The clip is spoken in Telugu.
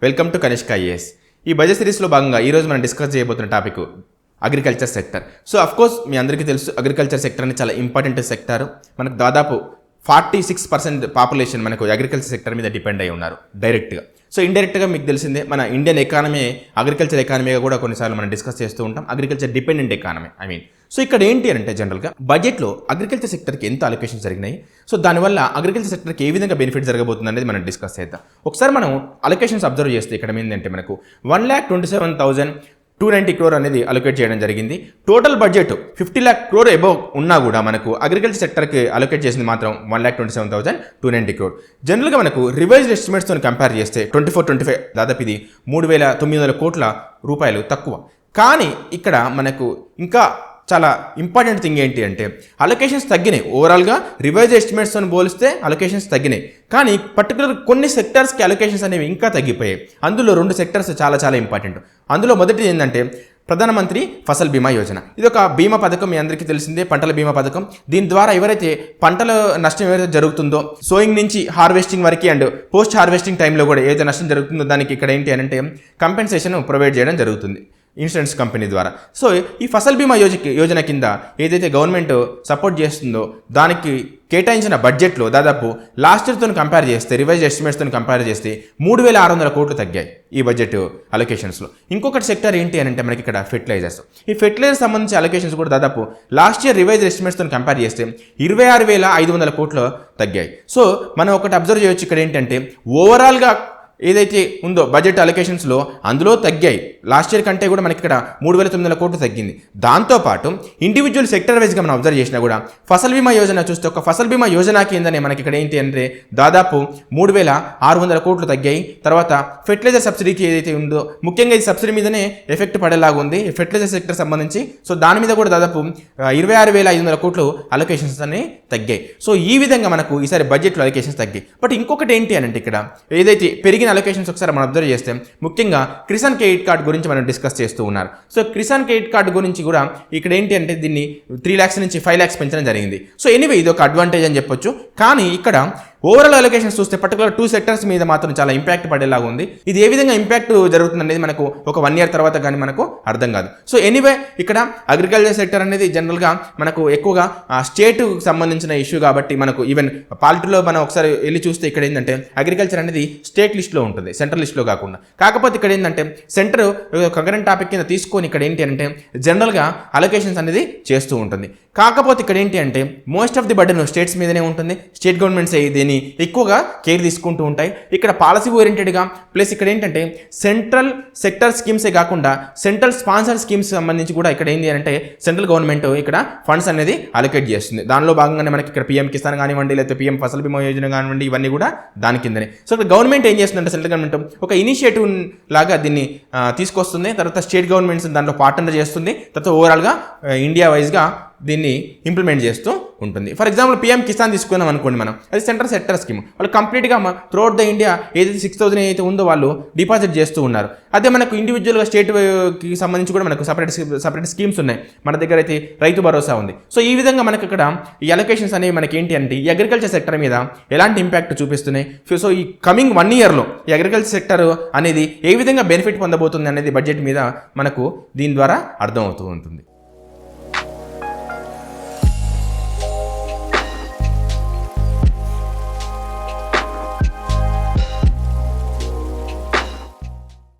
Welcome to Kanishka IAS. ఈ బడ్జెట్ సిరీస్లో భాగంగా ఈరోజు మనం డిస్కస్ చేయబోతున్న topic agriculture sector. So of course మీ అందరికీ తెలుసు, అగ్రికల్చర్ సెక్టర్ అనేది చాలా ఇంపార్టెంట్ సెక్టర్. మనకు దాదాపు 46% పాపులేషన్ మనకు అగ్రికల్చర్ సెక్టర్ మీద డిపెండ్ అయి ఉన్నారు డైరెక్ట్గా. సో ఇండైరెక్ట్గా మీకు తెలిసిందే, మన ఇండియన్ ఎకానమీ అగ్రికల్చర్ ఎకానమీగా కూడా కొన్నిసార్లు మనం డిస్కస్ చేస్తూ ఉంటాం. అగ్రికల్చర్ డిపెండెంట్ ఎకానమీ సో ఇక్కడ ఏంటి అంటే జనరల్గా బడ్జెట్లో అగ్రికల్చర్ సెక్టర్కి ఎంత అలొకేషన్ జరిగినాయి, సో దానివల్ల అగ్రికల్చర్ సెక్టర్కి ఏ విధంగా బెనిఫిట్ జరగబోతుంది అనేది మనం డిస్కస్ చేద్దాం. ఒకసారి మనం అలొకేషన్స్ అబ్జర్వ్ చేస్తే ఇక్కడ ఏంటంటే మనకు 1,27,290 crore అనేది అలొకేట్ చేయడం జరిగింది. Total budget 50 lakh crore above ఉన్నా కూడా మనకు అగ్రికల్చర్ సెక్టర్కి అలొకేట్ చేసింది మాత్రం 1,27,290 crore. జనరల్గా మనకు రివైజ్డ్ ఎస్టిమేట్స్తో కంపేర్ చేస్తే 24-25 దాదాపు ఇది 3,900 కోట్ల రూపాయలు తక్కువ. కానీ ఇక్కడ మనకు ఇంకా చాలా ఇంపార్టెంట్ థింగ్ ఏంటి అంటే అలొకేషన్స్ తగ్గినాయి. ఓవరాల్గా రివైజ్ ఎస్టిమేట్స్తో పోలిస్తే అలొకేషన్స్ తగ్గినాయి, కానీ పర్టికులర్ కొన్ని సెక్టర్స్కి అలొకేషన్స్ అనేవి ఇంకా తగ్గిపోయాయి. అందులో 2 సెక్టర్స్ చాలా ఇంపార్టెంట్. అందులో మొదటిది ఏంటంటే ప్రధానమంత్రి ఫసల్ బీమా యోజన. ఇది ఒక బీమా పథకం, మీ అందరికీ తెలిసిందే, పంటల బీమా పథకం. దీని ద్వారా ఎవరైతే పంటల నష్టం ఏదైతే జరుగుతుందో, సోయింగ్ నుంచి హార్వెస్టింగ్ వరకు అండ్ పోస్ట్ హార్వెస్టింగ్ టైంలో కూడా ఏదైతే నష్టం జరుగుతుందో దానికి ఇక్కడ ఏంటి అంటే కంపెన్సేషన్ ప్రొవైడ్ చేయడం జరుగుతుంది ఇన్సూరెన్స్ కంపెనీ ద్వారా. సో ఈ ఫసల్ బీమా యోజన కింద ఏదైతే గవర్నమెంట్ సపోర్ట్ చేస్తుందో దానికి కేటాయించిన బడ్జెట్లో దాదాపు లాస్ట్ ఇయర్తో కంపేర్ చేస్తే, రివైజ్ ఎస్టిమేట్స్తో కంపేర్ చేస్తే 3,600 కోట్లు తగ్గాయి ఈ బడ్జెట్ అలొకేషన్స్లో. ఇంకొకటి సెక్టర్ ఏంటి అని అంటే మనకి ఇక్కడ ఫెర్టిలైజర్స్. ఈ ఫెర్టిలైజర్ సంబంధించి అలొకేషన్స్ కూడా దాదాపు లాస్ట్ ఇయర్ రివైజ్ ఎస్టిమేట్స్తో కంపేర్ చేస్తే 26,500 కోట్లు తగ్గాయి. సో మనం ఒకటి అబ్జర్వ్ చేయొచ్చు ఇక్కడ ఏంటంటే ఓవరాల్గా ఏదైతే ఉందో బడ్జెట్ అలొకేషన్స్లో అందులో తగ్గాయి. లాస్ట్ ఇయర్ కంటే కూడా మనకి ఇక్కడ 3,900 కోట్లు తగ్గింది. దాంతోపాటు ఇండివిజువల్ సెక్టర్ వైజ్గా మనం అబ్జర్వ్ చేసినా కూడా ఫసల్ బీమా యోజన చూస్తే ఒక ఫసల్ బీమా యోజన కిందనే మనకి ఇక్కడ ఏంటి అంటే దాదాపు 3,600 కోట్లు తగ్గాయి. తర్వాత ఫెర్టిలైజర్ సబ్సిడీకి ఏదైతే ఉందో ముఖ్యంగా ఇది సబ్సిడీ మీదనే ఎఫెక్ట్ పడేలాగా ఉంది ఫెర్టిలైజర్ సెక్టర్ సంబంధించి. సో దాని మీద కూడా దాదాపు 26,500 కోట్లు అలొకేషన్స్ అనేవి తగ్గాయి. సో ఈ విధంగా మనకు ఈసారి బడ్జెట్లో అలొకేషన్స్ తగ్గాయి. బట్ ఇంకొకటి ఏంటి అని అంటే ఇక్కడ ఏదైతే పెరిగిన అలొకేషన్స్ ఒకసారి మనం అబ్జర్వ్ చేస్తే ముఖ్యంగా కిసాన్ క్రెడిట్ కార్డ్ గురించి మనం డిస్కస్ చేస్తూ ఉన్నారు. సో కిసాన్ క్రెడిట్ కార్డు గురించి కూడా ఇక్కడ ఏంటి అంటే దీన్ని 3 lakhs నుంచి 5 lakhs పెంచడం జరిగింది. సో ఎనీవే ఇది ఒక అడ్వాంటేజ్ అని చెప్పొచ్చు. కానీ ఇక్కడ ఓవరాల్ అలొకేషన్స్ చూస్తే పర్టికులర్ 2 సెక్టర్స్ మీద మాత్రం చాలా ఇంపాక్ట్ పడేలాగా ఉంది. ఇది ఏ విధంగా ఇంపాక్ట్ జరుగుతుంది అనేది మనకు ఒక 1 year తర్వాత కానీ మనకు అర్థం కాదు. సో ఎనీవే ఇక్కడ అగ్రికల్చర్ సెక్టర్ అనేది జనరల్గా మనకు ఎక్కువగా స్టేట్కు సంబంధించిన ఇష్యూ కాబట్టి మనకు ఈవెన్ పాలిటీలో మనం ఒకసారి వెళ్ళి చూస్తే ఇక్కడ ఏంటంటే అగ్రికల్చర్ అనేది స్టేట్ లిస్ట్లో ఉంటుంది, సెంట్రల్ లిస్ట్లో కాకుండా. కాకపోతే ఇక్కడ ఏంటంటే సెంటర్ కరెంట్ టాపిక్ కింద తీసుకొని ఇక్కడ ఏంటి అంటే జనరల్గా అలొకేషన్స్ అనేది చేస్తూ ఉంటుంది. కాకపోతే ఇక్కడ ఏంటి అంటే most of the burden states మీదనే ఉంటుంది. స్టేట్ గవర్నమెంట్స్ దీన్ని ఎక్కువగా కేర్ తీసుకుంటూ ఉంటాయి. ఇక్కడ పాలసీ ఓరియంటెడ్గా ప్లస్ ఇక్కడ ఏంటంటే సెంట్రల్ సెక్టర్ స్కీమ్సే కాకుండా సెంట్రల్ స్పాన్సర్ స్కీమ్స్ సంబంధించి కూడా ఇక్కడ ఏంటి అంటే సెంట్రల్ గవర్నమెంట్ ఇక్కడ ఫండ్స్ అనేది అలొకేట్ చేస్తుంది. దానిలో భాగంగానే మనకి ఇక్కడ పీఎం కిసాన్ కానివ్వండి, లేకపోతే పీఎం ఫసల్ బీమా యోజన కానివ్వండి, ఇవన్నీ కూడా దాని కిందనే. సో ఇక్కడ గవర్నమెంట్ ఏం చేస్తుందంటే సెంట్రల్ గవర్నమెంట్ ఒక ఇనిషియేటివ్ లాగా దీన్ని తీసుకొస్తుంది. తర్వాత స్టేట్ గవర్నమెంట్స్ దాంట్లో పార్ట్నర్ చేస్తుంది. తర్వాత ఓవరాల్గా ఇండియా వైజ్గా దీన్ని ఇంప్లిమెంట్ చేస్తూ ఉంటుంది. ఫర్ ఎగ్జాంపుల్ పీఎం కిసాన్ తీసుకున్నాం అనుకోండి మనం, అది సెంట్రల్ సెక్టర్ స్కీమ్. వాళ్ళు కంప్లీట్గా త్రూఅవుట్ ద ఇండియా ఏదైతే 6,000 ఏదైతే ఉందో వాళ్ళు డిపాజిట్ చేస్తూ ఉన్నారు. అదే మనకు ఇండివిజువల్గా స్టేట్కి సంబంధించి కూడా మనకు సపరేట్ స్కీమ్స్ ఉన్నాయి. మన దగ్గర అయితే రైతు భరోసా ఉంది. సో ఈ విధంగా మనకు ఇక్కడ ఈ అలొకేషన్స్ అనేవి మనకి ఏంటి అంటే ఈ అగ్రికల్చర్ సెక్టర్ మీద ఎలాంటి ఇంపాక్ట్ చూపిస్తున్నాయి. సో ఈ కమింగ్ 1 yearలో ఈ అగ్రికల్చర్ సెక్టర్ అనేది ఏ విధంగా బెనిఫిట్ పొందబోతుంది అనేది బడ్జెట్ మీద మనకు దీని ద్వారా అర్థమవుతూ ఉంటుంది.